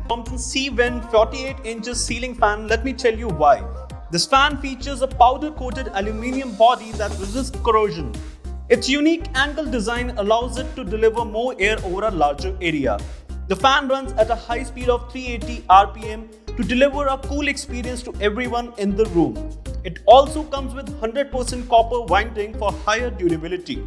Crompton C-Wind 48 inches ceiling fan. Let me tell you why. This fan features a powder-coated aluminium body that resists corrosion. Its unique angle design allows it to deliver more air over a larger area. The fan runs at a high speed of 380 RPM to deliver a cool experience to everyone in the room. It also comes with 100% copper winding for higher durability.